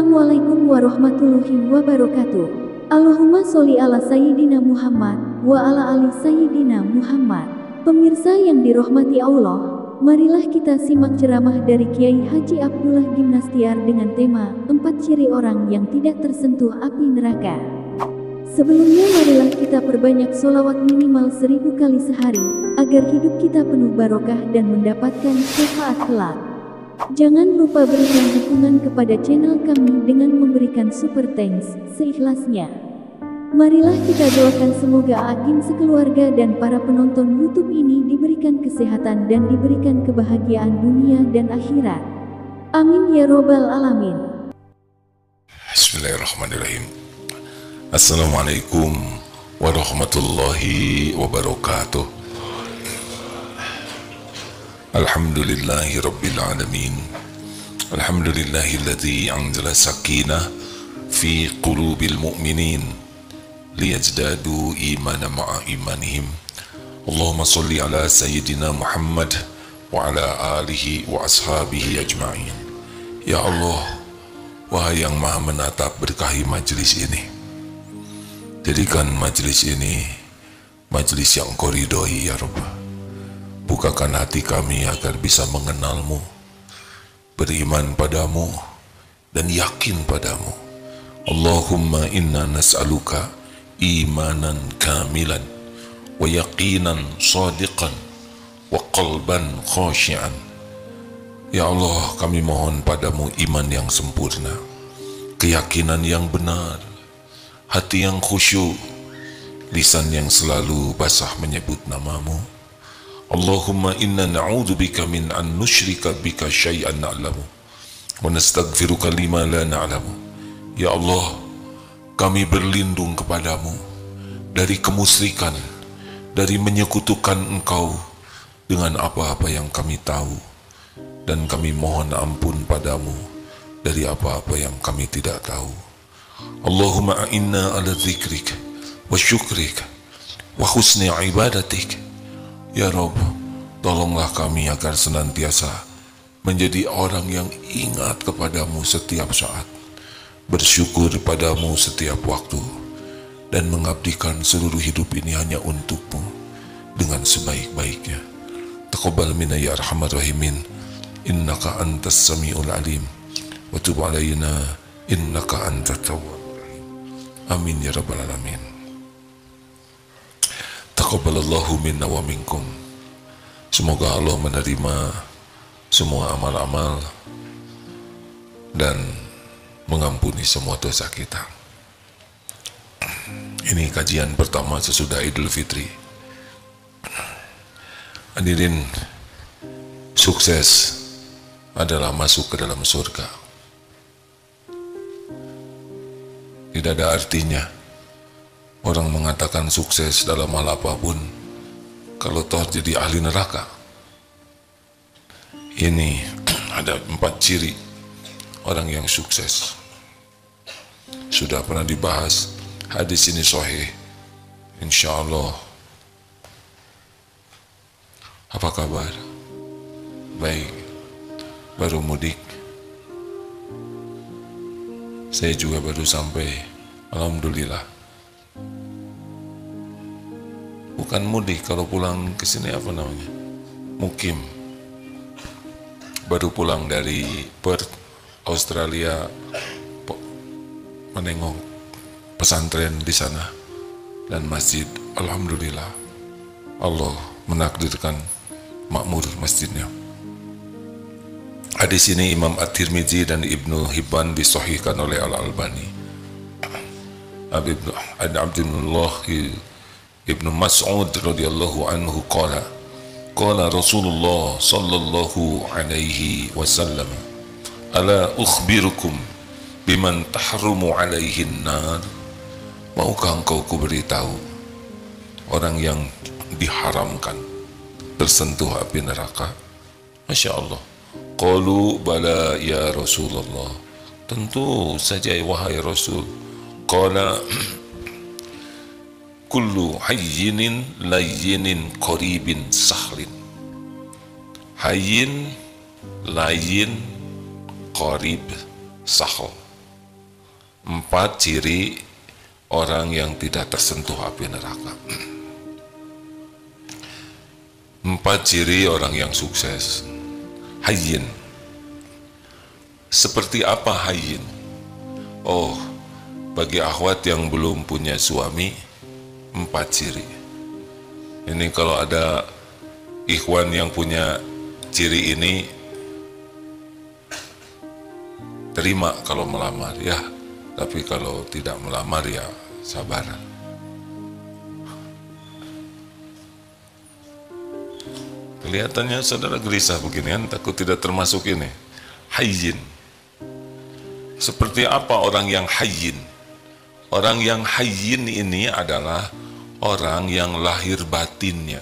Assalamualaikum warahmatullahi wabarakatuh. Allahumma sholli ala Sayyidina Muhammad wa ala ali Sayyidina Muhammad. Pemirsa yang dirahmati Allah, marilah kita simak ceramah dari Kiai Haji Abdullah Gimnastiar dengan tema 4 ciri orang yang tidak tersentuh api neraka. Sebelumnya marilah kita perbanyak sholawat minimal 1000 kali sehari, agar hidup kita penuh barokah dan mendapatkan syafaat kelak. Jangan lupa berikan dukungan kepada channel kami dengan memberikan super thanks seikhlasnya. Marilah kita doakan semoga Agim sekeluarga dan para penonton YouTube ini diberikan kesehatan dan diberikan kebahagiaan dunia dan akhirat. Amin ya robbal alamin. Bismillahirrahmanirrahim. Assalamualaikum warahmatullahi wabarakatuh. Alhamdulillahi rabbil alamin. Alhamdulillahilladzi anzala sakinah fi qulubil mu'minin liyazdadu imanan ma'a imanihim. Allahumma sholli ala sayyidina Muhammad wa ala alihi wa ashabihi ajma'in. Ya Allah, wahai yang maha menatap, berkahi majlis ini. Jadikan majlis ini majlis yang Kau ridhoi ya Rabb. Bukakan hati kami agar bisa mengenalmu, beriman padamu, dan yakin padamu. Allahumma inna nas'aluka imanan kamilan, wa yaqinan sadiqan, wa qalban khashi'an. Ya Allah, kami mohon padamu iman yang sempurna, keyakinan yang benar, hati yang khusyuk, lisan yang selalu basah menyebut namamu. Allahumma inna na'udzubika min an nusyrika bika syai'an na'lamu wa nastaghfiruka lima la na'lamu. Ya Allah, kami berlindung kepadamu dari kemusyrikan, dari menyekutukan Engkau dengan apa-apa yang kami tahu, dan kami mohon ampun padamu dari apa-apa yang kami tidak tahu. Allahumma a'inna ala dzikrika wa syukrika wa husni ibadatik. Ya Rabb, tolonglah kami agar senantiasa menjadi orang yang ingat kepadamu setiap saat, bersyukur padamu setiap waktu, dan mengabdikan seluruh hidup ini hanya untukmu dengan sebaik-baiknya. Taqabbal minna ya arhamar rahimin, innaka antas samiul alim, wa tub alaina innaka antat tawwabur rahim. Amin ya rabbal alamin. Taqabbalallahu minna wa minkum. Semoga Allah menerima semua amal-amal dan mengampuni semua dosa kita. Ini kajian pertama sesudah Idul Fitri. Hadirin, sukses adalah masuk ke dalam surga. Tidak ada artinya orang mengatakan sukses dalam hal apapun kalau toh jadi ahli neraka. Ini ada 4 ciri orang yang sukses. Sudah pernah dibahas, hadis ini sahih, insyaallah. Apa kabar? Baik. Baru mudik. Saya juga baru sampai, alhamdulillah. Bukan mudik, kalau pulang ke sini apa namanya? Mukim. Baru pulang dari Perth, Australia, menengok pesantren di sana dan masjid. Alhamdulillah, Allah menakdirkan makmur masjidnya. Hadis ini Imam At-Tirmidzi dan Ibnu Hibban disahihkan oleh Al-Albani. Abdullah Ibnu Mas'ud radhiyallahu anhu qala Rasulullah sallallahu alaihi wasallam, ala ukhbirukum biman tahrumu alaihin nar. Maukah engkau kuberitahu orang yang diharamkan tersentuh api neraka? Masya Allah. Qalu bala ya Rasulullah, tentu saja wahai Rasul. Qala kullu hayyinin layyinin qaribin sahlin. Hayyin, layin, qarib, sahl. 4 ciri orang yang tidak tersentuh api neraka. 4 ciri orang yang sukses. Hayyin. Seperti apa hayyin? Oh, bagi akhwat yang belum punya suami, 4 ciri. Ini kalau ada ikhwan yang punya ciri ini, terima kalau melamar ya, tapi kalau tidak melamar ya sabar. Kelihatannya saudara gelisah begini kan, takut tidak termasuk ini. Hayyin. Seperti apa orang yang hayyin? Orang yang hayyin ini adalah orang yang lahir batinnya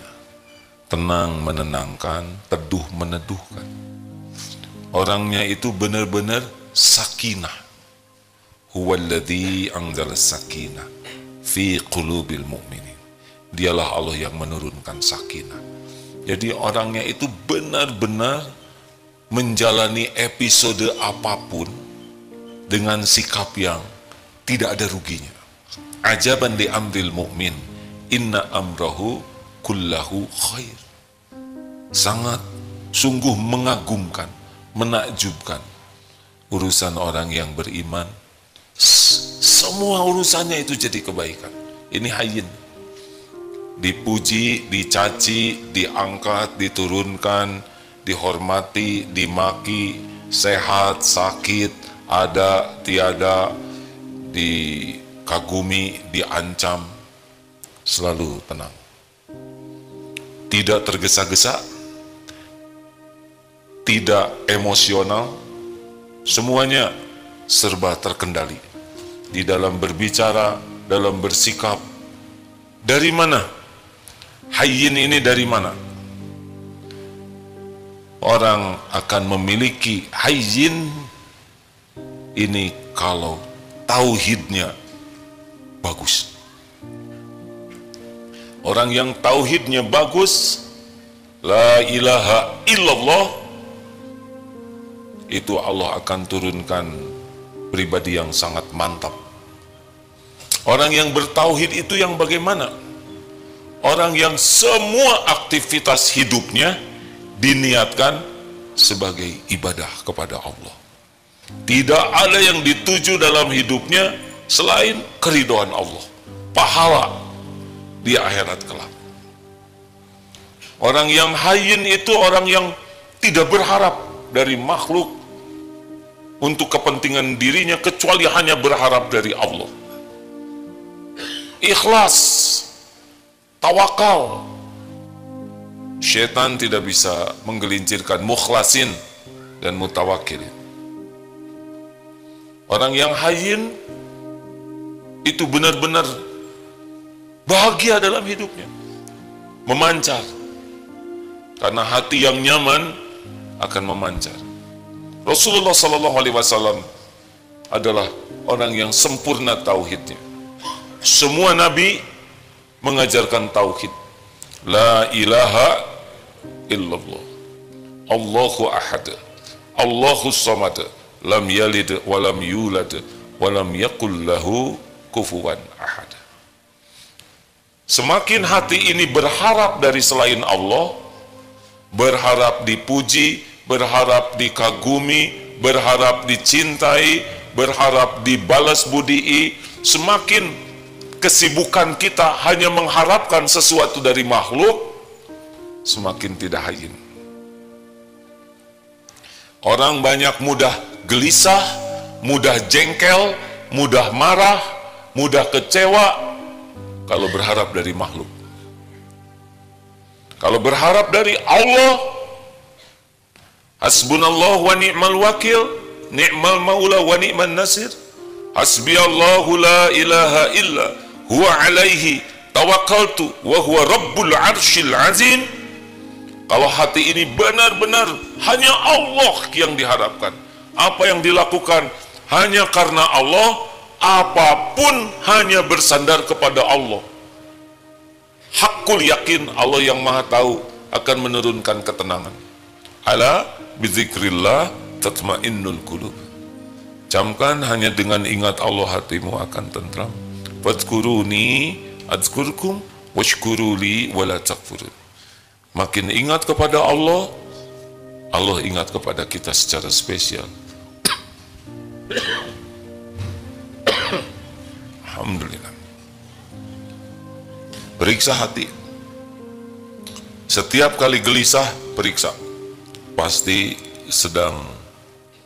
tenang menenangkan, teduh meneduhkan. Orangnya itu benar-benar sakinah. Huwallazi anzala sakinah fi qulubil mu'minin. Dialah Allah yang menurunkan sakinah. Jadi orangnya itu benar-benar menjalani episode apapun dengan sikap yang tidak ada ruginya. Ajaban li amril mu'min, inna amrahu kullahu khair. Sangat sungguh mengagumkan, menakjubkan urusan orang yang beriman. Semua urusannya itu jadi kebaikan. Ini hayyin. Dipuji, dicaci, diangkat, diturunkan, dihormati, dimaki, sehat, sakit, ada, tiada, dikagumi, diancam, selalu tenang. Tidak tergesa-gesa, tidak emosional, semuanya serba terkendali. Di dalam berbicara, dalam bersikap. Dari mana? Hayyin ini dari mana? Orang akan memiliki hayyin ini kalau tauhidnya bagus. Orang yang tauhidnya bagus, la ilaha illallah, itu Allah akan turunkan pribadi yang sangat mantap. Orang yang bertauhid itu yang bagaimana? Orang yang semua aktivitas hidupnya diniatkan sebagai ibadah kepada Allah. Tidak ada yang dituju dalam hidupnya selain keridhaan Allah, pahala di akhirat kelak. Orang yang hayyin itu orang yang tidak berharap dari makhluk untuk kepentingan dirinya kecuali hanya berharap dari Allah. Ikhlas, tawakal. Syaitan tidak bisa menggelincirkan mukhlasin dan mutawakilin. Orang yang hayyin itu benar-benar bahagia dalam hidupnya, memancar. Karena hati yang nyaman akan memancar. Rasulullah SAW adalah orang yang sempurna tauhidnya. Semua nabi mengajarkan tauhid. La ilaha illallah. Allahu ahad. Allahu samad. Lam yalid wa lam yulad wa lam yakul lahu kufuwan ahad. Semakin hati ini berharap dari selain Allah, berharap dipuji, berharap dikagumi, berharap dicintai, berharap dibalas budii, semakin kesibukan kita hanya mengharapkan sesuatu dari makhluk, semakin tidak hayyin. Orang banyak mudah gelisah, mudah jengkel, mudah marah, mudah kecewa kalau berharap dari makhluk. Kalau berharap dari Allah, hasbunallah wa ni'mal wakil, ni'mal maula wa ni'man nasir, hasbiyallahu la ilaha illa huwa alaihi tawakkaltu wa huwa rabbul arsyil azim. Kalau hati ini benar-benar hanya Allah yang diharapkan, apa yang dilakukan hanya karena Allah, apapun hanya bersandar kepada Allah. Hakul yakin Allah yang maha tahu akan menurunkan ketenangan. Ala bizikrillah tatmainnul qulub. Camkan, hanya dengan ingat Allah hatimu akan tentram. Fadhkuruni adzkurkum washkuruli wala takfurun. Makin ingat kepada Allah, Allah ingat kepada kita secara spesial. Alhamdulillah. Periksa hati. Setiap kali gelisah, periksa. Pasti sedang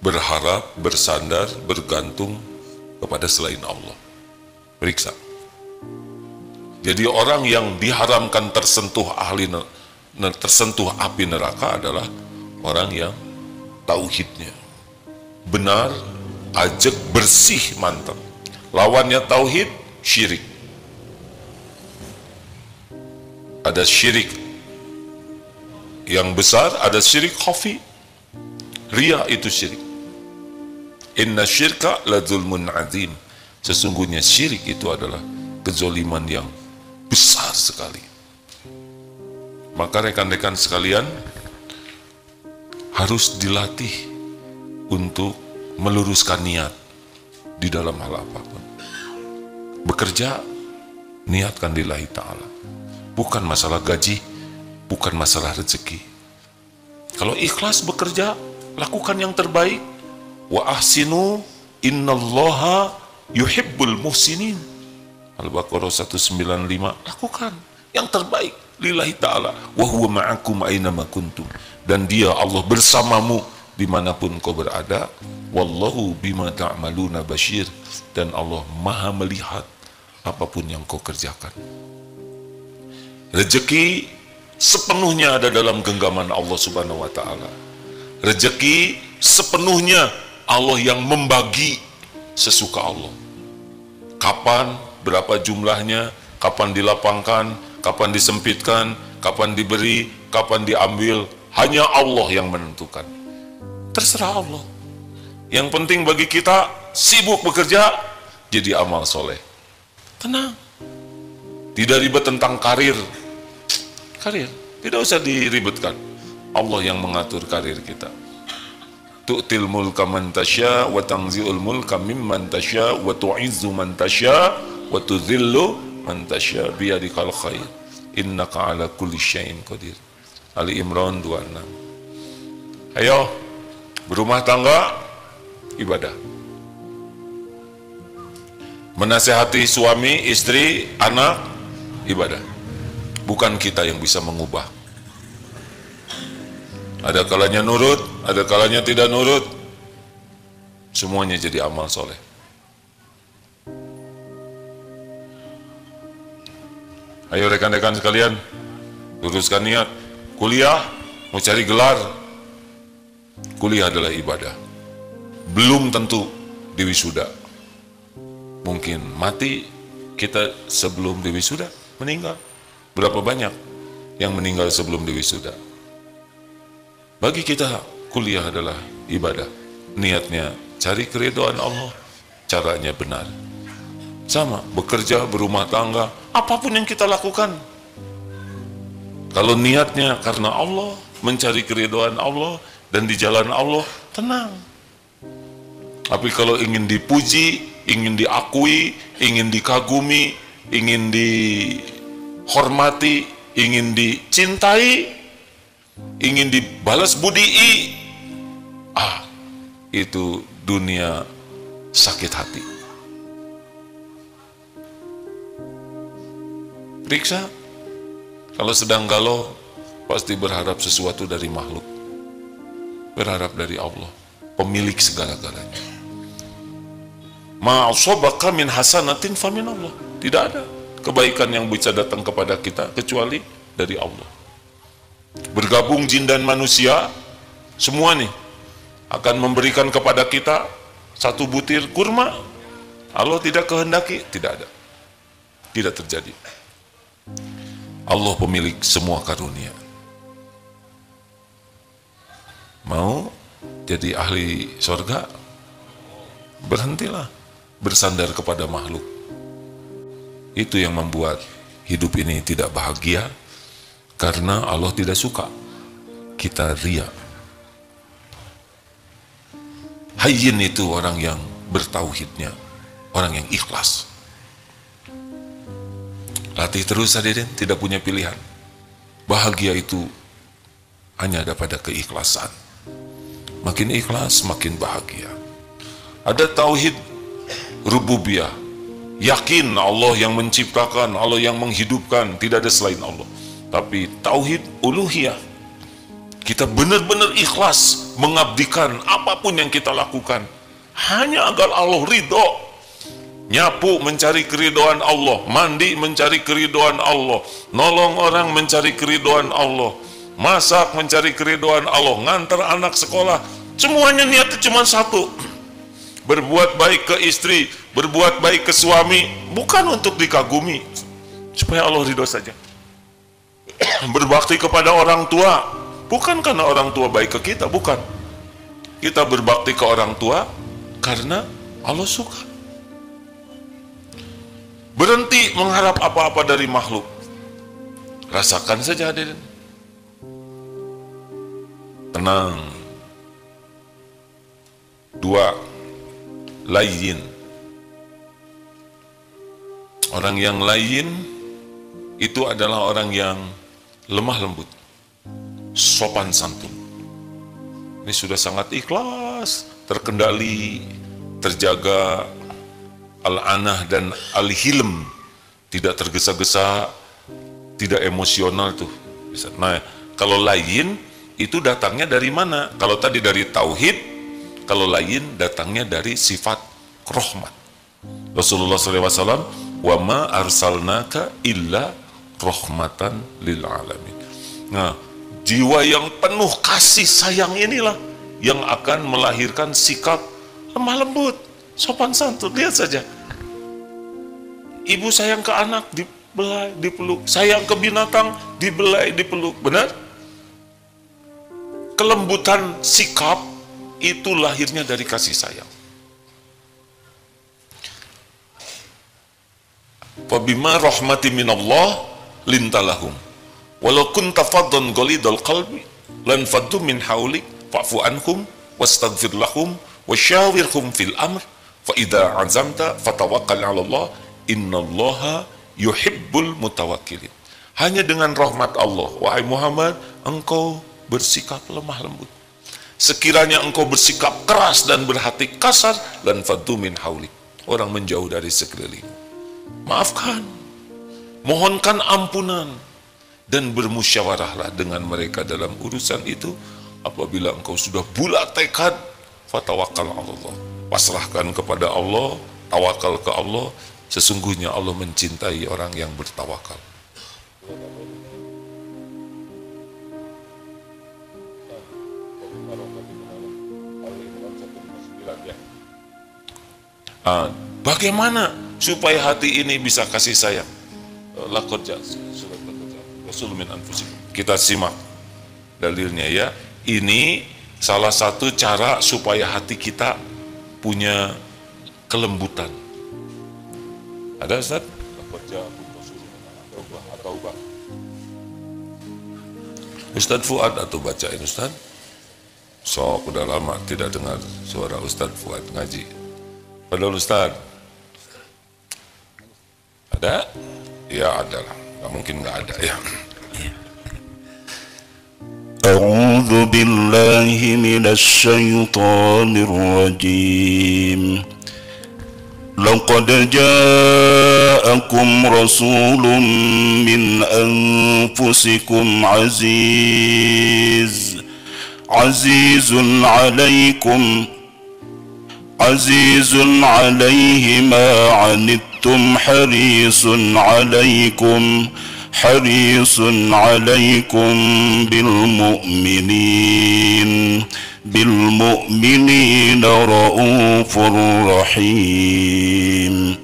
berharap, bersandar, bergantung kepada selain Allah. Periksa. Jadi orang yang diharamkan tersentuh api neraka adalah orang yang tauhidnya benar, ajak, bersih, mantap. Lawannya tauhid, syirik. Ada syirik yang besar, ada syirik khafi. Riya itu syirik. Inna syirka la zulmun azim. Sesungguhnya syirik itu adalah kezoliman yang besar sekali. Maka rekan-rekan sekalian harus dilatih untuk meluruskan niat di dalam hal apapun. Bekerja, niatkan lillahi ta'ala. Bukan masalah gaji, bukan masalah rezeki. Kalau ikhlas bekerja, lakukan yang terbaik. Wa ahsinu innallaha yuhibbul muhsinin. Al-Baqarah 195. Lakukan yang terbaik lillahi ta'ala. Wa huwa ma'akum aynama kuntum. Dan dia, Allah, bersamamu dimanapun kau berada. Wallahu bima ta'maluna basyir. Dan Allah maha melihat apapun yang kau kerjakan. Rezeki sepenuhnya ada dalam genggaman Allah subhanahu wa ta'ala. Rezeki sepenuhnya Allah yang membagi sesuka Allah. Kapan, berapa jumlahnya, kapan dilapangkan, kapan disempitkan, kapan diberi, kapan diambil, hanya Allah yang menentukan. Terserah Allah. Yang penting bagi kita, sibuk bekerja, jadi amal soleh. Tenang. Tidak ribet tentang karir. Karir, tidak usah diribetkan. Allah yang mengatur karir kita. Tu'til mulka man tasya wa tanzi'ul mulka mimman tasya wa tu'izzu man tasya wa tudhillu man tasya biyadikal khair innaka ala kulli syai'in qadir. Ali Imran 26. Ayo, berumah tangga ibadah. Menasihati suami, istri, anak ibadah. Bukan kita yang bisa mengubah. Ada kalanya nurut, ada kalanya tidak nurut. Semuanya jadi amal soleh. Ayo rekan-rekan sekalian, luruskan niat. Kuliah, mau cari gelar. Kuliah adalah ibadah. Belum tentu di wisuda. Mungkin mati kita sebelum di wisuda, meninggal. Berapa banyak yang meninggal sebelum di wisuda? Bagi kita, kuliah adalah ibadah. Niatnya cari keridhaan Allah, caranya benar. Sama, bekerja, berumah tangga, apapun yang kita lakukan. Kalau niatnya karena Allah, mencari keridhaan Allah, dan di jalan Allah, tenang. Tapi kalau ingin dipuji, ingin diakui, ingin dikagumi, ingin dihormati, ingin dicintai, ingin dibalas budii, itu dunia sakit hati. Periksa. Kalau sedang galau, pasti berharap sesuatu dari makhluk. Berharap dari Allah, pemilik segala-galanya. Ma'asabaka min hasanatin famin Allah. Tidak ada kebaikan yang bisa datang kepada kita kecuali dari Allah. Bergabung jin dan manusia, semua nih akan memberikan kepada kita satu butir kurma. Allah tidak kehendaki, tidak ada. Tidak terjadi. Allah pemilik semua karunia. Mau jadi ahli surga? Berhentilah bersandar kepada makhluk. Itu yang membuat hidup ini tidak bahagia, karena Allah tidak suka kita ria. Hayyin itu orang yang bertauhidnya orang yang ikhlas. Latih terus hadirin, tidak punya pilihan. Bahagia itu hanya ada pada keikhlasan. Makin ikhlas, makin bahagia. Ada tauhid rububiyah, yakin Allah yang menciptakan, Allah yang menghidupkan, tidak ada selain Allah. Tapi tauhid uluhiyah, kita benar-benar ikhlas mengabdikan apapun yang kita lakukan hanya agar Allah ridho. Nyapu mencari keridhaan Allah, mandi mencari keridhaan Allah, nolong orang mencari keridhaan Allah, masak mencari keridhaan Allah, ngantar anak sekolah, semuanya niatnya cuma satu, berbuat baik ke istri, berbuat baik ke suami, bukan untuk dikagumi, supaya Allah ridho saja. Berbakti kepada orang tua, bukan karena orang tua baik ke kita, bukan. Kita berbakti ke orang tua karena Allah suka. Berhenti mengharap apa-apa dari makhluk. Rasakan saja hadirin. Tenang. 2. Layyin. Orang yang layyin itu adalah orang yang lemah lembut, sopan santun. Ini sudah sangat ikhlas, terkendali, terjaga, al-anah dan al-hilm, tidak tergesa-gesa, tidak emosional tuh. Nah, kalau layyin itu datangnya dari mana? Kalau tadi dari tauhid, kalau layyin datangnya dari sifat rahmat. Rasulullah SAW, wa ma arsalnaka illa rahmatan lil alamin. Nah, jiwa yang penuh kasih sayang inilah yang akan melahirkan sikap lemah lembut, sopan santun. Lihat saja, ibu sayang ke anak, dibelai, dipeluk. Sayang ke binatang, dibelai, dipeluk. Benar? Kelembutan sikap itu lahirnya dari kasih sayang. Fabima rahmati minallah lintalahum walau kunta faddan ghalidhal qalbi lan faddu min haulik fa'fu anhum wastaghfir lahum wasyawirhum fil amr fa idza azamta fatawakkal 'ala Allah innallaha yuhibbul mutawakkilin. Hanya dengan rahmat Allah, wahai Muhammad, engkau bersikap lemah lembut. Sekiranya engkau bersikap keras dan berhati kasar, lan faddu min haulik, orang menjauh dari sekeliling. Maafkan, mohonkan ampunan, dan bermusyawarahlah dengan mereka dalam urusan itu. Apabila engkau sudah bulat tekad, fatawakkal 'ala Allah, pasrahkan kepada Allah, tawakal ke Allah. Sesungguhnya Allah mencintai orang yang bertawakal. Bagaimana supaya hati ini bisa kasih sayang? Kita simak dalilnya ya. Ini salah satu cara supaya hati kita punya kelembutan. Ada Ustaz? Ustaz Fuad atau bacain Ustaz? Sok, udah lama tidak dengar suara Ustaz Fuad ngaji. Padahal Ustaz ada? Ya ada lah, nggak mungkin nggak ada ya. A'udzu billahi minasy syaithanir rajim. Laqad ja'akum rasulun min anfusikum azizun 'alaikum azizun 'alaihi ma 'anittum harisun 'alaikum bil mu'minina raufur rahim.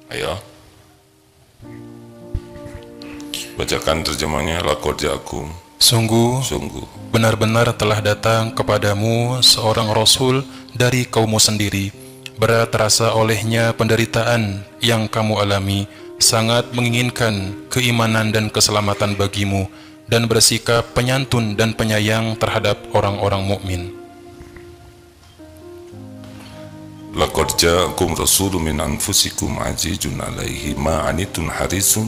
Ayo bacakan terjemahnya. Laqad ja'akum, Sungguh sungguh benar-benar telah datang kepadamu seorang Rasul dari kaummu sendiri. Berat terasa olehnya penderitaan yang kamu alami, sangat menginginkan keimanan dan keselamatan bagimu, dan bersikap penyantun dan penyayang terhadap orang-orang mukmin. Laqad ja'akum rasulun min anfusikum azizun 'alaihi ma 'anittum harisun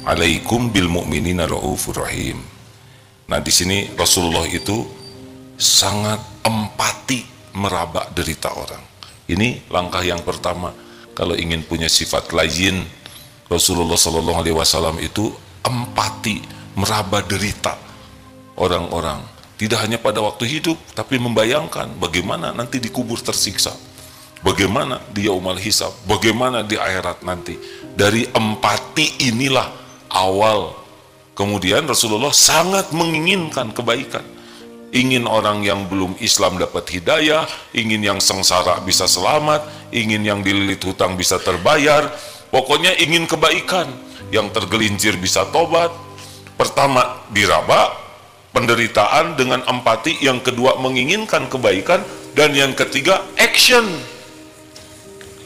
'alaikum bil mu'minina raufur rahim. Nah, di sini Rasulullah itu sangat empati meraba derita orang. Ini langkah yang pertama. Kalau ingin punya sifat layyin, Rasulullah sallallahu alaihi wasallam itu empati meraba derita orang-orang. Tidak hanya pada waktu hidup, tapi membayangkan bagaimana nanti dikubur tersiksa, bagaimana di yaumul hisab, bagaimana di akhirat nanti. Dari empati inilah awal. Kemudian Rasulullah sangat menginginkan kebaikan. Ingin orang yang belum Islam dapat hidayah, ingin yang sengsara bisa selamat, ingin yang dililit hutang bisa terbayar. Pokoknya ingin kebaikan. Yang tergelincir bisa tobat. Pertama diraba penderitaan dengan empati, yang kedua menginginkan kebaikan, dan yang ketiga action.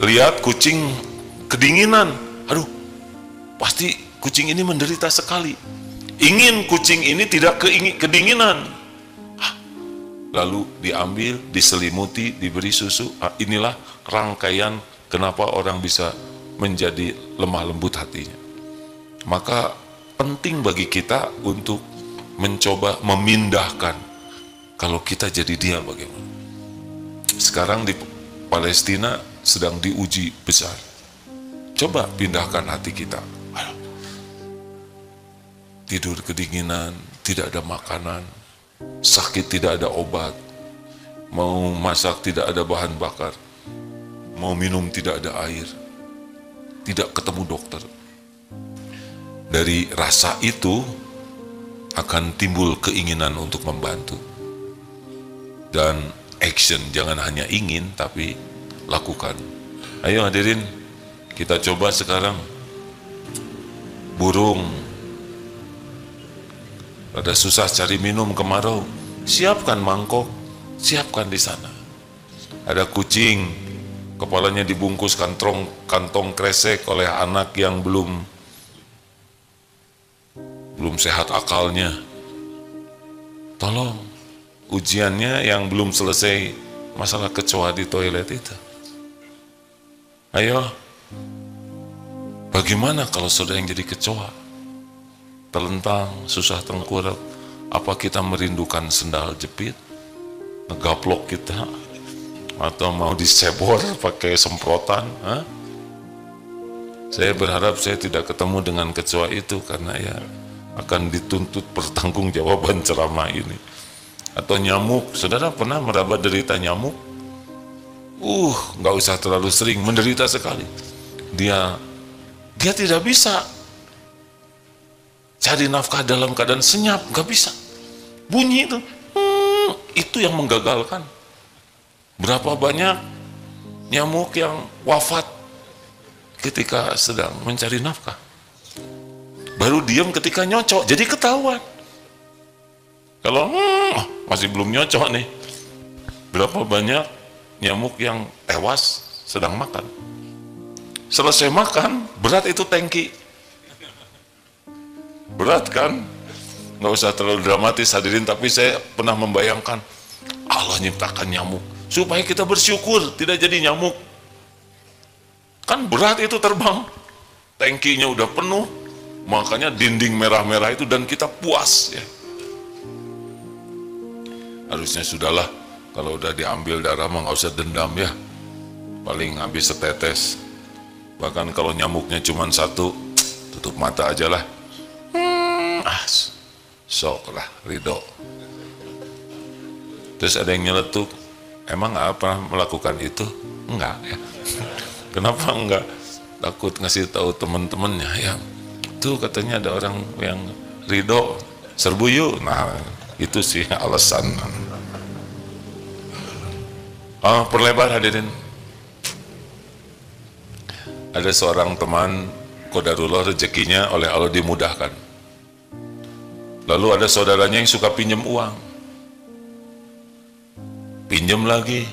Lihat kucing kedinginan, aduh pasti kucing ini menderita sekali, ingin kucing ini tidak kedinginan, lalu diambil, diselimuti, diberi susu. Inilah rangkaian kenapa orang bisa menjadi lemah lembut hatinya. Maka penting bagi kita untuk mencoba memindahkan. Kalau kita jadi dia bagaimana? Sekarang di Palestina sedang diuji besar. Coba pindahkan hati kita. Tidur kedinginan, tidak ada makanan, sakit tidak ada obat, mau masak tidak ada bahan bakar, mau minum tidak ada air, tidak ketemu dokter. Dari rasa itu akan timbul keinginan untuk membantu. Dan action, jangan hanya ingin tapi lakukan. Ayo hadirin, kita coba sekarang. Burung ada susah cari minum kemarau, siapkan mangkok, siapkan di sana. Ada kucing, kepalanya dibungkus kantong kresek oleh anak yang belum sehat akalnya. Tolong, ujiannya yang belum selesai masalah kecoa di toilet itu. Ayo, bagaimana kalau saudara yang jadi kecoa? Telentang, susah tengkurap. Apa kita merindukan sendal jepit? Ngegaplok kita? Atau mau disebor pakai semprotan? Saya berharap saya tidak ketemu dengan kecoa itu, karena ya akan dituntut pertanggungjawaban ceramah ini. Atau nyamuk, saudara pernah meraba derita nyamuk? Nggak usah terlalu sering, menderita sekali. Dia tidak bisa cari nafkah dalam keadaan senyap, nggak bisa. Bunyi itu yang menggagalkan. Berapa banyak nyamuk yang wafat ketika sedang mencari nafkah. Baru diam ketika nyocok, jadi ketahuan. Kalau masih belum nyocok nih, berapa banyak nyamuk yang tewas sedang makan. Selesai makan, berat itu tangki. Berat kan? Nggak usah terlalu dramatis hadirin, tapi saya pernah membayangkan Allah nyiptakan nyamuk supaya kita bersyukur tidak jadi nyamuk. Kan berat itu terbang, tangkinya udah penuh, makanya dinding merah-merah itu, dan kita puas ya. Harusnya sudahlah, kalau udah diambil darah mah nggak usah dendam ya, paling habis setetes. Bahkan kalau nyamuknya cuma satu, tutup mata aja lah. Sok lah, ridho. Terus ada yang nyeletuk, emang apa melakukan itu? Enggak ya. Kenapa enggak? Takut ngasih tahu teman-temannya yang tuh katanya ada orang yang ridho, serbu yuk. Nah itu sih alasan. Perlebar hadirin. Ada seorang teman, qadarullah rezekinya oleh Allah dimudahkan. Lalu ada saudaranya yang suka pinjam uang, pinjam lagi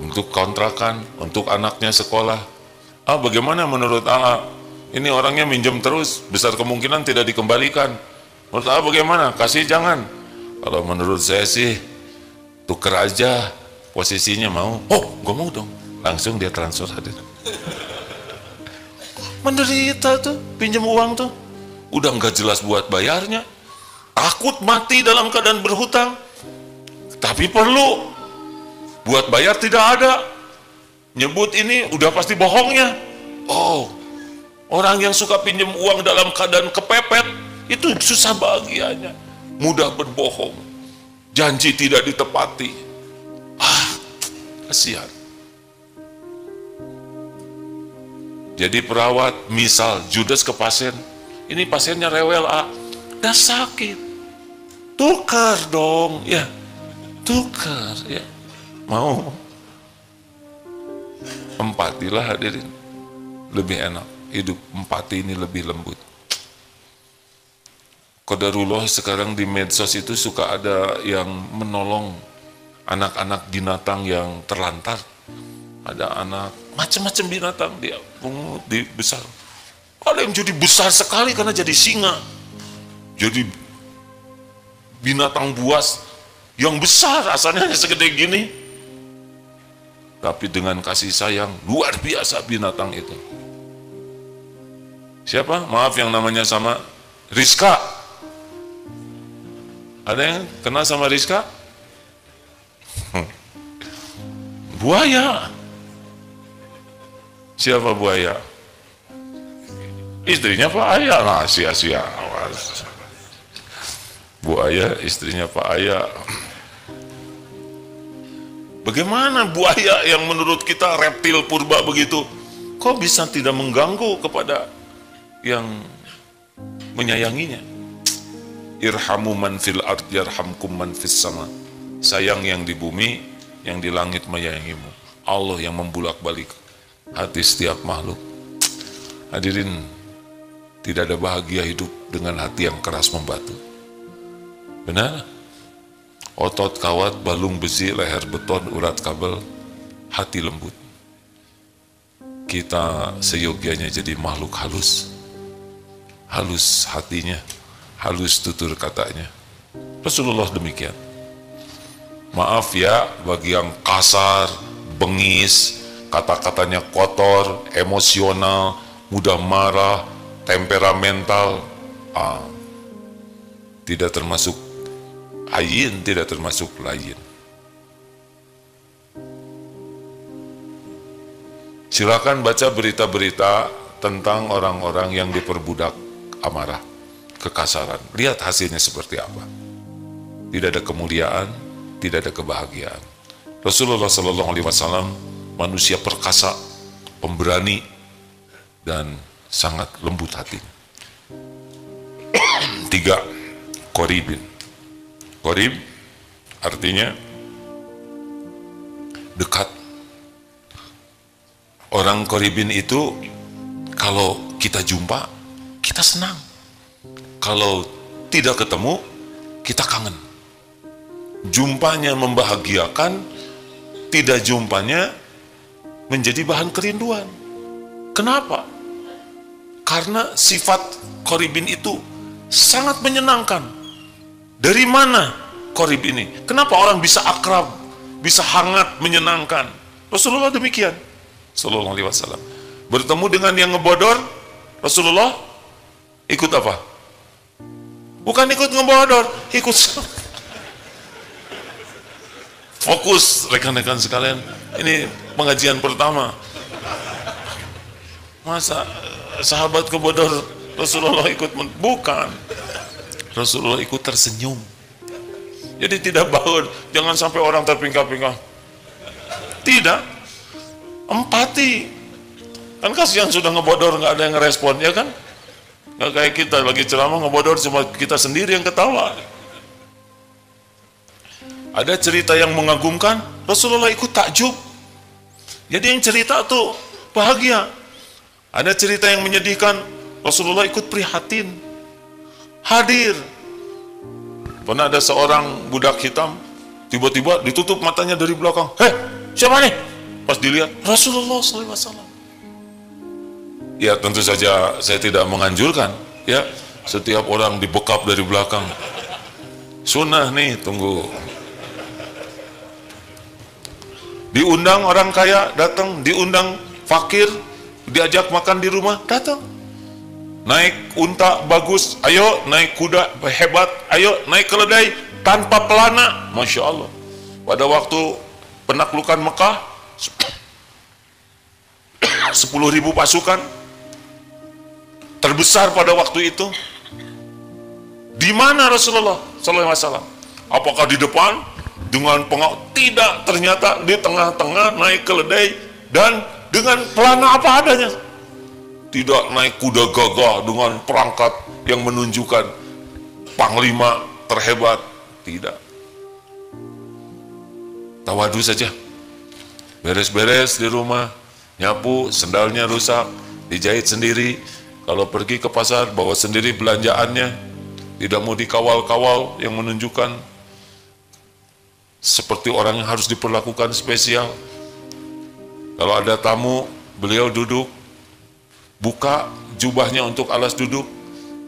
untuk kontrakan, untuk anaknya sekolah. Bagaimana menurut AA? Ini orangnya minjem terus, besar kemungkinan tidak dikembalikan. Menurut AA bagaimana? Kasih jangan? Kalau menurut saya sih tuker aja posisinya, mau? Oh, gue mau dong. Langsung dia transfer hadir. Menderita tuh, pinjam uang tuh, udah nggak jelas buat bayarnya, takut mati dalam keadaan berhutang, tapi perlu buat bayar tidak ada, nyebut ini udah pasti bohongnya. Oh, orang yang suka pinjam uang dalam keadaan kepepet itu susah bahagianya, mudah berbohong, janji tidak ditepati. Kasihan. Jadi perawat, misal judes ke pasien, ini pasiennya rewel, udah sakit, tukar dong, ya, tukar, ya, mau? Empatilah hadirin, lebih enak, hidup empati ini lebih lembut. Qadarullah sekarang di medsos itu suka ada yang menolong anak-anak binatang yang terlantar. Ada anak macam-macam binatang dia besar. Ada yang jadi besar sekali karena jadi singa. Jadi binatang buas yang besar, asalnya hanya segede gini. Tapi dengan kasih sayang luar biasa binatang itu. Siapa? Maaf yang namanya sama Rizka. Ada yang kenal sama Rizka? Buaya. Siapa buaya? Istrinya Pak Ayah. Nah, sia-sia. Buaya istrinya Pak Ayah. Bagaimana buaya yang menurut kita reptil purba begitu, kok bisa tidak mengganggu kepada yang menyayanginya? Irhamu man fil ard yarhamkum man fis sama. Sayang yang di bumi, yang di langit menyayangimu. Allah yang membulak-balik hati setiap makhluk. Hadirin, tidak ada bahagia hidup dengan hati yang keras membatu. Benar? Otot kawat, balung besi, leher beton, urat kabel, hati lembut. Kita seyogianya jadi makhluk halus. Halus hatinya, halus tutur katanya. Rasulullah demikian. Maaf ya bagi yang kasar, bengis, kata-katanya kotor, emosional, mudah marah, temperamental, tidak termasuk ayin, tidak termasuk layin. Silakan baca berita-berita tentang orang-orang yang diperbudak amarah, kekasaran. Lihat hasilnya seperti apa. Tidak ada kemuliaan, tidak ada kebahagiaan. Rasulullah SAW manusia perkasa, pemberani, dan sangat lembut hati. 3. Qoribin. Qorib artinya dekat. Orang qoribin itu kalau kita jumpa, kita senang. Kalau tidak ketemu, kita kangen. Jumpanya membahagiakan, tidak jumpanya menjadi bahan kerinduan. Kenapa? Karena sifat qoribin itu sangat menyenangkan. Dari mana qorib ini? Kenapa orang bisa akrab, bisa hangat, menyenangkan? Rasulullah demikian, sallallahu alaihi wasallam. Bertemu dengan yang ngebodor, Rasulullah ikut apa? Bukan ikut ngebodor, ikut fokus. Rekan-rekan sekalian, ini pengajian pertama. Masa sahabat kebodor Rasulullah ikut? Bukan. Rasulullah ikut tersenyum. Jadi tidak baur, jangan sampai orang terpingkah-pingkah. Tidak. Empati. Kan kasihan sudah ngebodor nggak ada yang ngerespon, ya kan? Nggak kayak kita lagi ceramah ngebodor cuma kita sendiri yang ketawa. Ada cerita yang mengagumkan, Rasulullah ikut takjub. Jadi yang cerita tuh bahagia. Ada cerita yang menyedihkan, Rasulullah ikut prihatin, hadir. Pernah ada seorang budak hitam, tiba-tiba ditutup matanya dari belakang. Siapa nih? Pas dilihat, Rasulullah SAW. Ya tentu saja saya tidak menganjurkan, ya setiap orang dibekap dari belakang. Sunnah nih, tunggu. Diundang orang kaya, datang. Diundang fakir, diajak makan di rumah, datang. Naik unta bagus, ayo. Naik kuda hebat, ayo. Naik keledai tanpa pelana, Masya Allah. Pada waktu penaklukan Mekah, 10.000 pasukan terbesar pada waktu itu. Di mana Rasulullah SAW? Apakah di depan dengan pengawal? Tidak, ternyata di tengah-tengah naik keledai dan dengan pelana apa adanya. Tidak naik kuda gagah dengan perangkat yang menunjukkan panglima terhebat. Tidak. Tawadu saja. Beres-beres di rumah, nyapu, sendalnya rusak, dijahit sendiri. Kalau pergi ke pasar, bawa sendiri belanjaannya. Tidak mau dikawal-kawal yang menunjukkan seperti orang yang harus diperlakukan spesial. Kalau ada tamu, beliau duduk, buka jubahnya untuk alas duduk.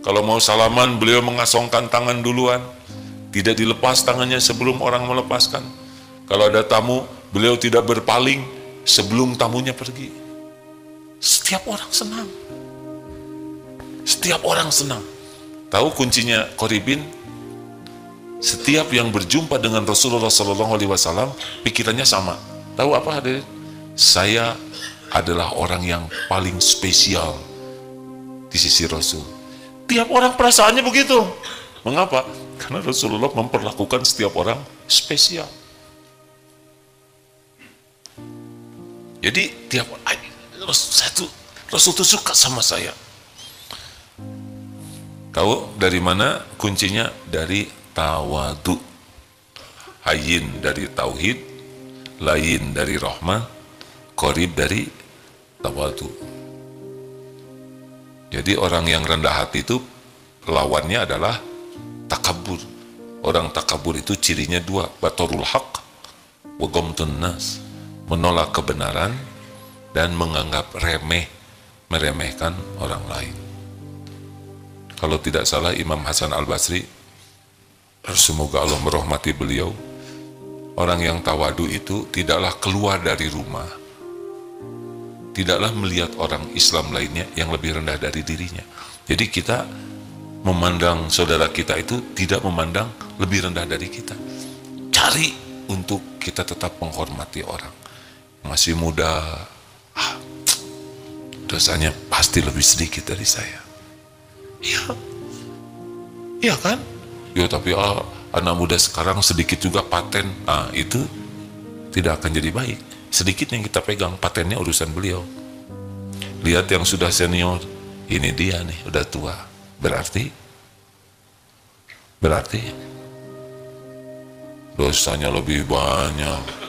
Kalau mau salaman, beliau mengasongkan tangan duluan. Tidak dilepas tangannya sebelum orang melepaskan. Kalau ada tamu, beliau tidak berpaling sebelum tamunya pergi. Setiap orang senang. Setiap orang senang. Tahu kuncinya Qoribin? Setiap yang berjumpa dengan Rasulullah SAW, pikirannya sama. Tahu apa hadirin? Saya adalah orang yang paling spesial di sisi Rasul. Tiap orang perasaannya begitu. Mengapa? Karena Rasulullah memperlakukan setiap orang spesial. Jadi tiap Rasul itu suka sama saya. Tahu dari mana kuncinya? Dari tawadu. Hayyin dari tauhid, layin dari rahmah, qorib dari tawadu. Jadi orang yang rendah hati itu lawannya adalah takabur. Orang takabur itu cirinya dua, batarul haq wa ghamtun nas, menolak kebenaran dan menganggap remeh, meremehkan orang lain. Kalau tidak salah Imam Hasan Al-Basri, semoga Allah merahmati beliau, orang yang tawadu itu tidaklah keluar dari rumah, tidaklah melihat orang Islam lainnya yang lebih rendah dari dirinya. Jadi kita memandang saudara kita itu tidak memandang lebih rendah dari kita. Cari untuk kita tetap menghormati orang. Masih muda, dosanya pasti lebih sedikit dari saya. Iya kan? Ya tapi anak muda sekarang sedikit juga paten. Itu tidak akan jadi baik. Sedikit yang kita pegang, patennya urusan beliau. Lihat yang sudah senior, ini dia nih, udah tua. Berarti dosanya lebih banyak.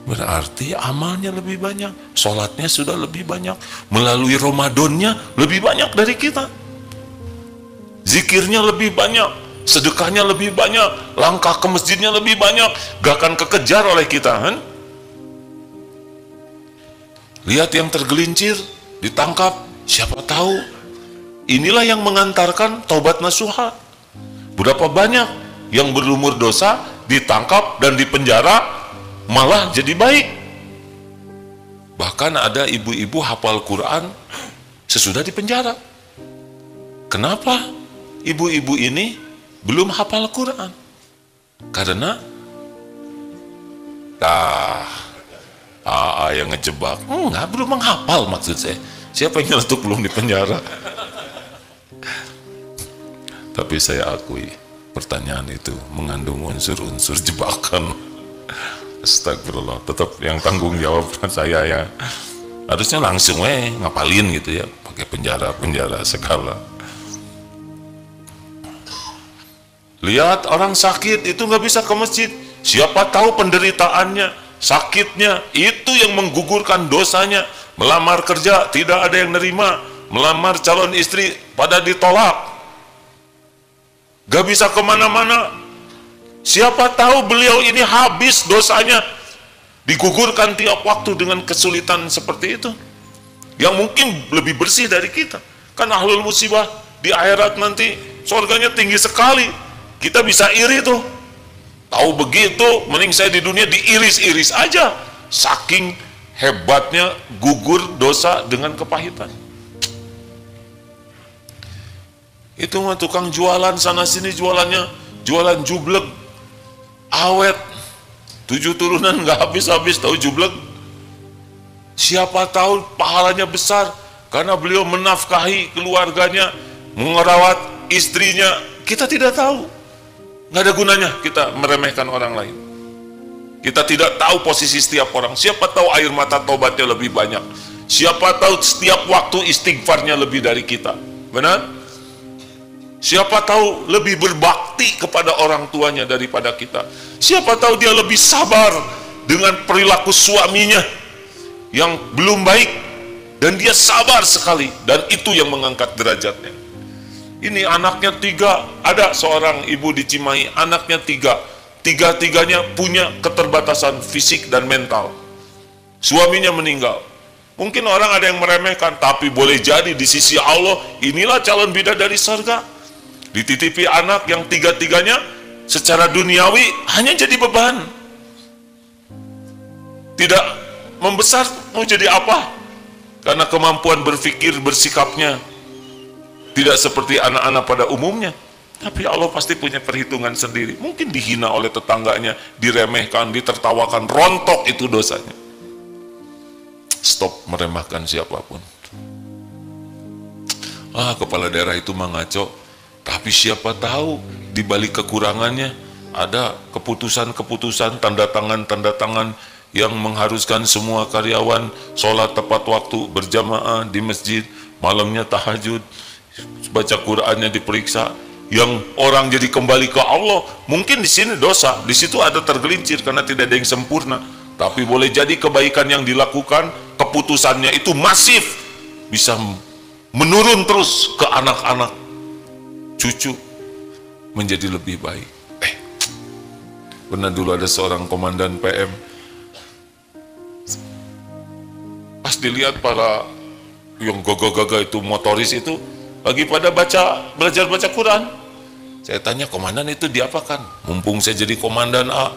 Berarti amalnya lebih banyak, sholatnya sudah lebih banyak, melalui Ramadannya lebih banyak dari kita, zikirnya lebih banyak, sedekahnya lebih banyak, langkah ke masjidnya lebih banyak, gak akan kekejar oleh kita kan? Lihat yang tergelincir, ditangkap, siapa tahu inilah yang mengantarkan taubat nasuha. Berapa banyak yang berlumur dosa, ditangkap dan dipenjara, malah jadi baik. Bahkan ada ibu-ibu hafal Quran sesudah dipenjara. Kenapa ibu-ibu ini belum hafal Quran? Karena yang ngejebak. Enggak, belum menghafal maksud saya. Siapa yang nyeletuk belum dipenjara? Tapi saya akui pertanyaan itu mengandung unsur-unsur jebakan. Astagfirullah, tetap yang tanggung jawab saya ya. Harusnya langsung ngapalin gitu ya, pakai penjara segala. Lihat orang sakit itu nggak bisa ke masjid, siapa tahu penderitaannya, sakitnya itu yang menggugurkan dosanya. Melamar kerja tidak ada yang nerima, melamar calon istri pada ditolak, gak bisa kemana-mana. Siapa tahu beliau ini habis dosanya, digugurkan tiap waktu dengan kesulitan seperti itu, yang mungkin lebih bersih dari kita. Kan ahlul musibah di akhirat nanti surganya tinggi sekali, kita bisa iri tuh. Tahu begitu, mending saya di dunia diiris-iris aja. Saking hebatnya gugur dosa dengan kepahitan. Itu mah tukang jualan sana sini, jualan jublek, awet, 7 turunan nggak habis-habis, tahu jublek. Siapa tahu pahalanya besar karena beliau menafkahi keluarganya, merawat istrinya. Kita tidak tahu. Nggak ada gunanya kita meremehkan orang lain. Kita tidak tahu posisi setiap orang. Siapa tahu air mata tobatnya lebih banyak. Siapa tahu setiap waktu istighfarnya lebih dari kita. Benar? Siapa tahu lebih berbakti kepada orang tuanya daripada kita. Siapa tahu dia lebih sabar dengan perilaku suaminya yang belum baik, dan dia sabar sekali, dan itu yang mengangkat derajatnya. Ini anaknya 3, ada seorang ibu di Cimahi, anaknya 3, tiga-tiganya punya keterbatasan fisik dan mental. Suaminya meninggal. Mungkin orang ada yang meremehkan, tapi boleh jadi di sisi Allah inilah calon bidadari surga. Dititipi anak yang 3-tiganya secara duniawi hanya jadi beban, tidak membesar, mau jadi apa? Karena kemampuan berpikir, bersikapnya tidak seperti anak-anak pada umumnya. Tapi Allah pasti punya perhitungan sendiri. Mungkin dihina oleh tetangganya, diremehkan, ditertawakan, rontok itu dosanya. Stop meremehkan siapapun. Kepala daerah itu mengaco. Tapi siapa tahu di balik kekurangannya ada keputusan-keputusan, tanda tangan yang mengharuskan semua karyawan sholat tepat waktu, berjamaah di masjid, malamnya tahajud, baca Qur'annya diperiksa, yang orang jadi kembali ke Allah. Mungkin di sini dosa, di situ ada tergelincir karena tidak ada yang sempurna. Tapi boleh jadi kebaikan yang dilakukan, keputusannya itu masif, bisa menurun terus ke anak-anak, cucu, menjadi lebih baik. Pernah dulu ada seorang komandan PM, pas dilihat para yang gagah-gagah itu, motoris itu lagi pada belajar baca Quran. Saya tanya, komandan itu diapakan? Mumpung saya jadi komandan A,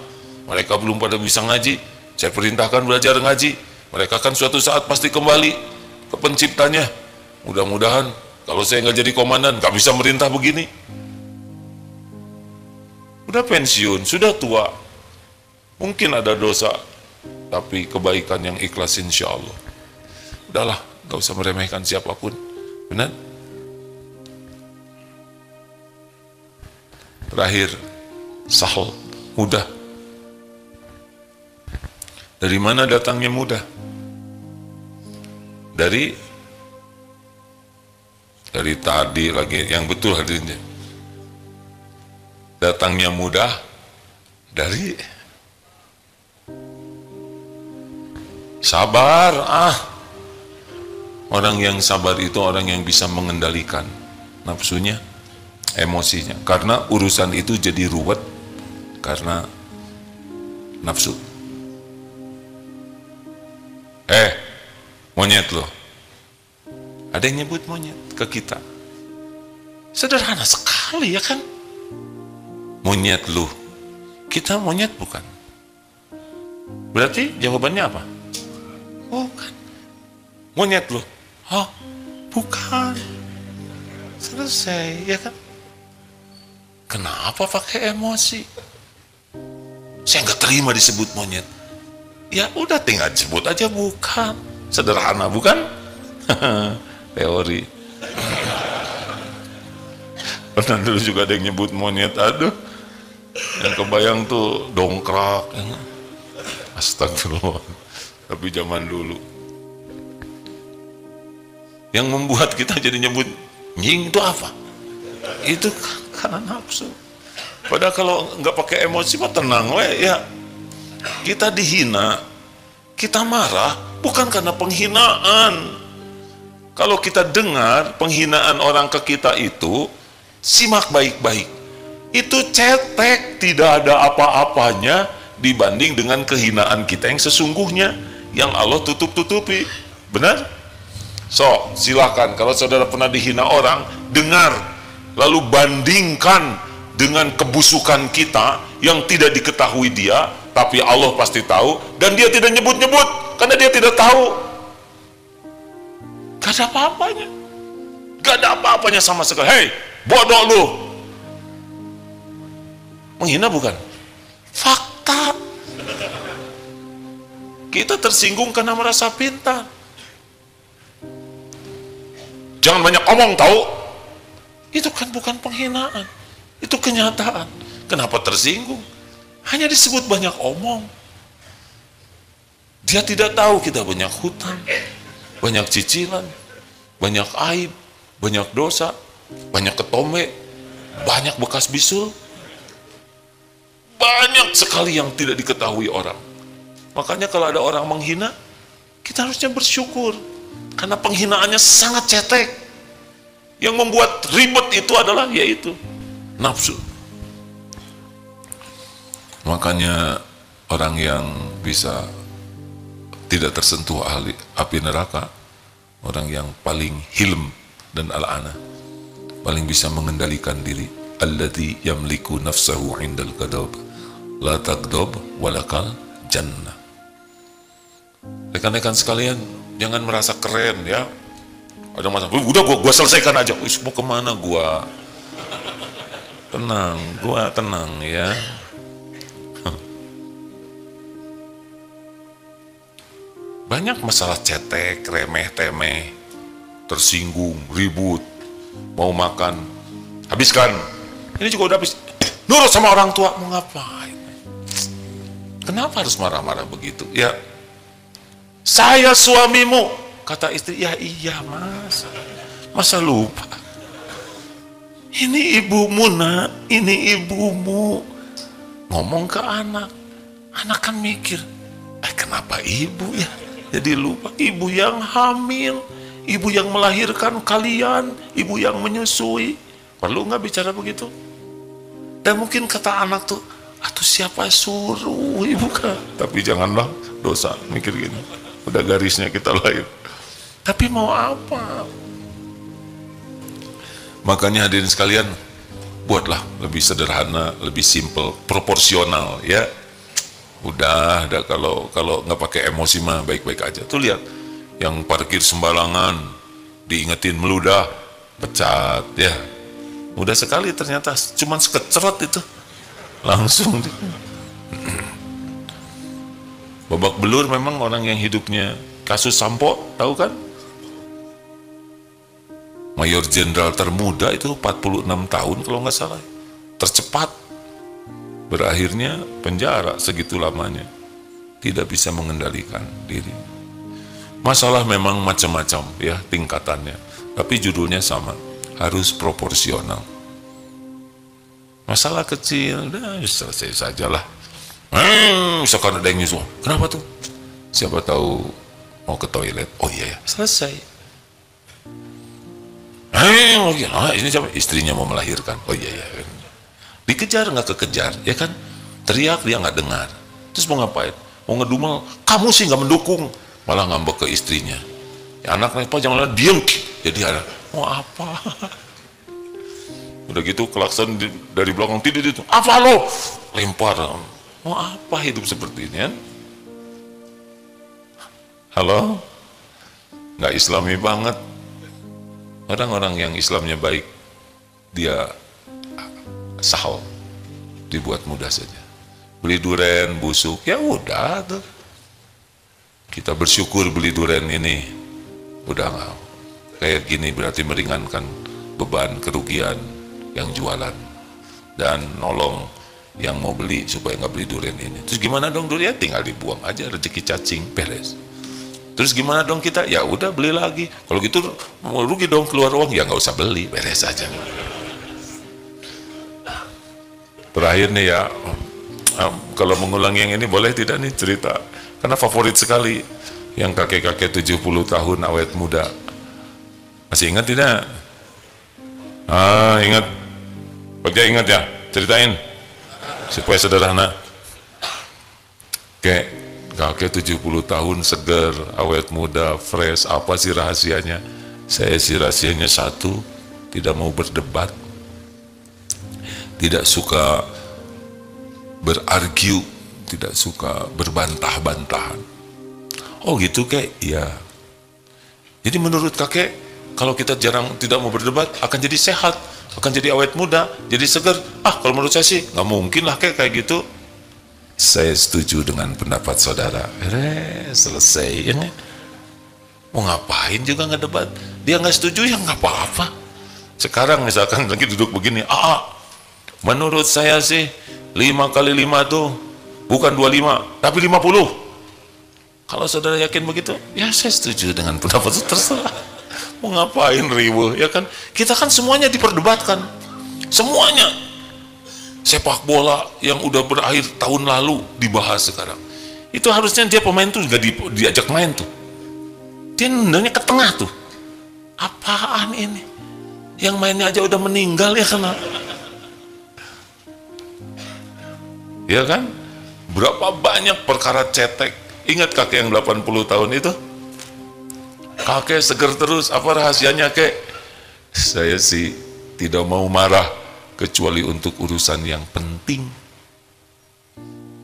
mereka belum pada bisa ngaji, saya perintahkan belajar ngaji. Mereka kan suatu saat pasti kembali ke penciptanya. Mudah-mudahan kalau saya nggak jadi komandan, nggak bisa merintah begini. Udah pensiun, sudah tua, mungkin ada dosa, tapi kebaikan yang ikhlas insya Allah. Udahlah, nggak usah meremehkan siapapun. Benar? Terakhir, sahal, mudah. Dari mana datangnya mudah? Dari tadi lagi, yang betul hadirinnya. Datangnya mudah dari sabar. Orang yang sabar itu orang yang bisa mengendalikan nafsunya, emosinya. Karena urusan itu jadi ruwet karena nafsu. Monyet loh. Ada yang nyebut monyet ke kita. Sederhana sekali ya kan? Monyet lu. Kita monyet bukan? Berarti jawabannya apa? Bukan. Monyet lu. Bukan. Selesai ya kan? Kenapa pakai emosi? Saya nggak terima disebut monyet. Ya udah tinggal sebut aja bukan. Sederhana bukan? Teori. Pernah dulu juga ada yang nyebut monyet, aduh, yang kebayang tuh dongkrak. Astagfirullah. Tapi zaman dulu yang membuat kita jadi nyebut nying itu apa? Itu karena nafsu. Padahal kalau nggak pakai emosi mah tenang ya. Kita dihina, kita marah bukan karena penghinaan. Kalau kita dengar penghinaan orang ke kita itu, simak baik-baik. Itu cetek, tidak ada apa-apanya dibanding dengan kehinaan kita yang sesungguhnya, yang Allah tutup-tutupi. Benar? So, silakan kalau saudara pernah dihina orang, dengar, lalu bandingkan dengan kebusukan kita yang tidak diketahui dia, tapi Allah pasti tahu, dan dia tidak nyebut-nyebut karena dia tidak tahu. Gak ada apa-apanya, gak ada apa-apanya sama sekali. Hei, bodoh lu, menghina bukan? Fakta. Kita tersinggung karena merasa pintar. Jangan banyak omong, tahu? Itu kan bukan penghinaan, itu kenyataan. Kenapa tersinggung? Hanya disebut banyak omong. Dia tidak tahu kita banyak hutang, banyak cicilan, banyak aib, banyak dosa, banyak ketombe, banyak bekas bisul. Banyak sekali yang tidak diketahui orang. Makanya kalau ada orang menghina, kita harusnya bersyukur, karena penghinaannya sangat cetek. Yang membuat ribet itu adalah yaitu nafsu. Makanya orang yang bisa tidak tersentuh api neraka, orang yang paling hilm dan al-ana, paling bisa mengendalikan diri, alladzi yamliku nafsahu indal ghadab la taghdab walakal jannah. Rekan-rekan sekalian, jangan merasa keren ya. Ada masalah, udah gua selesaikan aja. Wis, mau kemana gua? Tenang, gua tenang ya. Banyak masalah cetek, remeh, temeh, tersinggung, ribut, mau makan, habiskan. Ini juga udah habis. Nurut sama orang tua, mau ngapain? Kenapa harus marah-marah begitu? Ya, saya suamimu, kata istri. Ya iya mas, masa lupa? Ini ibumu nak, ini ibumu. Ngomong ke anak, anak kan mikir, kenapa ibu ya? Jadi lupa, ibu yang hamil, ibu yang melahirkan kalian, ibu yang menyusui. Perlu nggak bicara begitu? Dan mungkin kata anak tuh, atuh siapa suruh ibu kan? Tapi janganlah dosa mikir gini. Udah garisnya kita lahir. Tapi mau apa? Makanya hadirin sekalian, buatlah lebih sederhana, lebih simple, proporsional ya. Udah kalau nggak pakai emosi mah baik-baik aja. Tuh lihat, yang parkir sembarangan diingetin meludah, pecat ya. Mudah sekali ternyata, cuman sekeceret itu langsung. Babak belur memang orang yang hidupnya. Kasus Sampo, tahu kan? Mayor Jenderal termuda itu 46 tahun kalau nggak salah, tercepat. Berakhirnya penjara segitu lamanya, tidak bisa mengendalikan diri. Masalah memang macam-macam ya tingkatannya, tapi judulnya sama, harus proporsional. Masalah kecil, udah selesai sajalah. Misalkan ada yang nyusul, kenapa tuh? Siapa tahu mau ke toilet, oh iya ya, selesai. Ini siapa? Istrinya mau melahirkan, oh iya ya. Dikejar nggak kekejar, ya kan? Teriak dia nggak dengar. Terus mau ngapain? Mau ngedumel, kamu sih nggak mendukung, malah ngambek ke istrinya. Ya, anaknya apa jangan diem. Jadi ada, mau apa? Udah gitu klakson dari belakang tidak itu, apa lo? Lempar. Mau apa hidup seperti ini? Kan? Halo? Nggak islami banget. Orang-orang yang Islamnya baik, dia sahal, dibuat mudah saja. Beli duren busuk, ya udah tuh. Kita bersyukur beli duren ini udah nggak kayak gini, berarti meringankan beban kerugian yang jualan dan nolong yang mau beli supaya nggak beli duren ini. Terus gimana dong durian? Tinggal dibuang aja, rezeki cacing, beres. Terus gimana dong kita? Ya udah beli lagi. Kalau gitu mau rugi dong keluar uang, ya nggak usah beli, beres aja. Terakhir nih ya, kalau mengulang yang ini boleh tidak nih cerita? Karena favorit sekali yang kakek-kakek 70 tahun awet muda. Masih ingat tidak? Ingat. Oke, ingat ya, ceritain supaya sederhana. Oke, kakek 70 tahun seger, awet muda, fresh. Apa sih rahasianya? Saya sih rahasianya satu, tidak mau berdebat. tidak suka berargu, tidak suka berbantah-bantahan. Oh gitu kek? Iya. Jadi menurut kakek, kalau kita tidak mau berdebat, akan jadi sehat, akan jadi awet muda, jadi segar. Kalau menurut saya sih nggak mungkin lah kayak gitu. Saya setuju dengan pendapat saudara. Selesai ini. Mau ngapain juga nggak debat? Dia nggak setuju ya nggak apa-apa. Sekarang misalkan lagi duduk begini, menurut saya sih 5 kali 5 tuh bukan 25 tapi 50. Kalau saudara yakin begitu, ya saya setuju dengan pendapat itu, terserah. Mau ngapain ribu, ya kan? Kita kan semuanya diperdebatkan, semuanya. Sepak bola yang udah berakhir tahun lalu dibahas sekarang. Itu harusnya dia pemain tuh nggak diajak main tuh. Dia nendangnya ke tengah tuh. Apaan ini? Yang mainnya aja udah meninggal ya kan? Ya kan? Berapa banyak perkara cetek. Ingat kakek yang 80 tahun itu? Kakek seger terus, apa rahasianya kek? Saya sih tidak mau marah kecuali untuk urusan yang penting.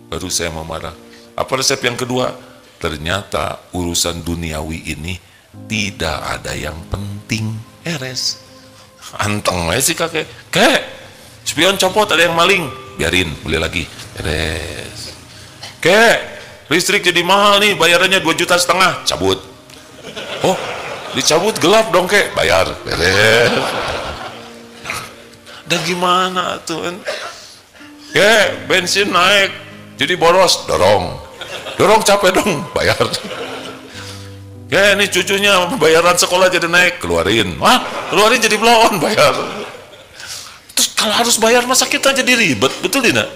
Baru saya mau marah. Apa resep yang kedua? Ternyata urusan duniawi ini tidak ada yang penting. Beres. Anteng aja sih kakek. Kek, spion copot, ada yang maling. Biarin, beli lagi. Beres. Kek, listrik jadi mahal nih, bayarannya 2,5 juta. Cabut. Oh, dicabut gelap dong kek. Bayar. Beres. Dan gimana tuh? Kek, bensin naik, jadi boros. Dorong capek dong. Bayar. Ya ini cucunya bayaran sekolah jadi naik, keluarin jadi blow on, bayar. Terus kalau harus bayar masa kita jadi ribet, betul tidak?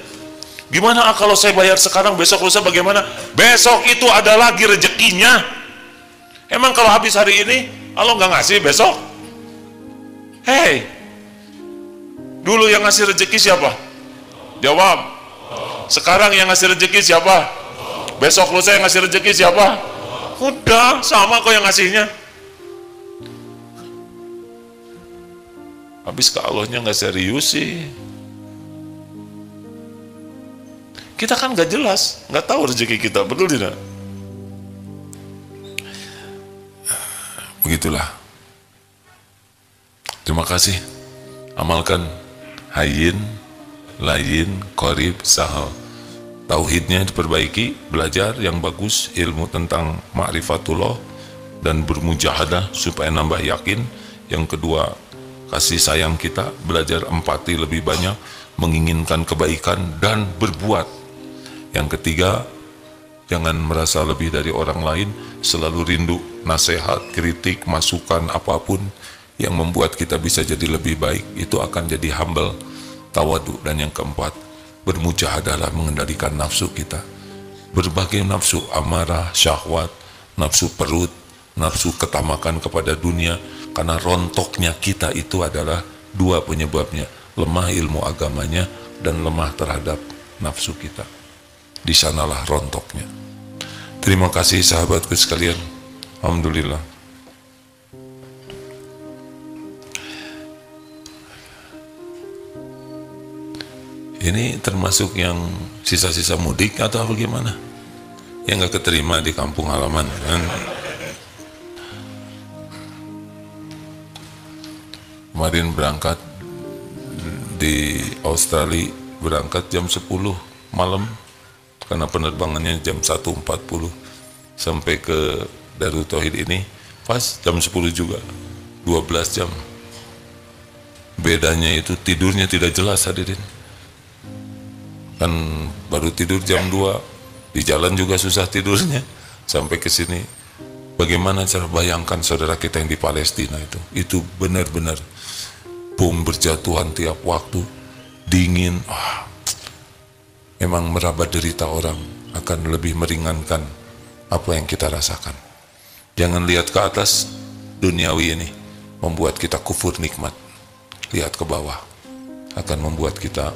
Gimana kalau saya bayar sekarang, besok lusa bagaimana? Besok itu ada lagi rezekinya. Emang kalau habis hari ini Allah nggak ngasih besok? Hei, dulu yang ngasih rezeki siapa? Jawab. Sekarang yang ngasih rezeki siapa? Besok lusa yang ngasih rezeki siapa? Udah sama kok yang ngasihnya. Habis ke Allahnya nggak serius sih. Kita kan nggak jelas, nggak tahu rezeki kita, betul tidak? Begitulah. Terima kasih. Amalkan hayyin, layyin, qorib, sahal. Tauhidnya diperbaiki, belajar yang bagus, ilmu tentang ma'rifatullah dan bermujahadah supaya nambah yakin. Yang kedua, kasih sayang kita, belajar empati lebih banyak, menginginkan kebaikan dan berbuat. Yang ketiga, jangan merasa lebih dari orang lain, selalu rindu nasihat, kritik, masukan apapun yang membuat kita bisa jadi lebih baik. Itu akan jadi humble, tawadu. Dan yang keempat, bermujahadalah mengendalikan nafsu kita. Berbagai nafsu, amarah, syahwat, nafsu perut, nafsu ketamakan kepada dunia. Karena rontoknya kita itu adalah dua penyebabnya, lemah ilmu agamanya dan lemah terhadap nafsu kita. Di sanalah rontoknya. Terima kasih sahabatku sekalian. Alhamdulillah. Ini termasuk yang sisa-sisa mudik atau bagaimana? Yang nggak keterima di kampung halaman kan? Kemarin berangkat di Australia, berangkat jam 10 malam karena penerbangannya jam 1.40 sampai ke Darut Tauhid ini pas jam 10 juga, 12 jam. Bedanya itu tidurnya tidak jelas hadirin. Kan baru tidur jam 2, di jalan juga susah tidurnya sampai ke sini. Bagaimana cara bayangkan saudara kita yang di Palestina itu benar-benar bom berjatuhan tiap waktu, dingin. Memang meraba derita orang akan lebih meringankan apa yang kita rasakan. Jangan lihat ke atas, duniawi ini membuat kita kufur nikmat. Lihat ke bawah, akan membuat kita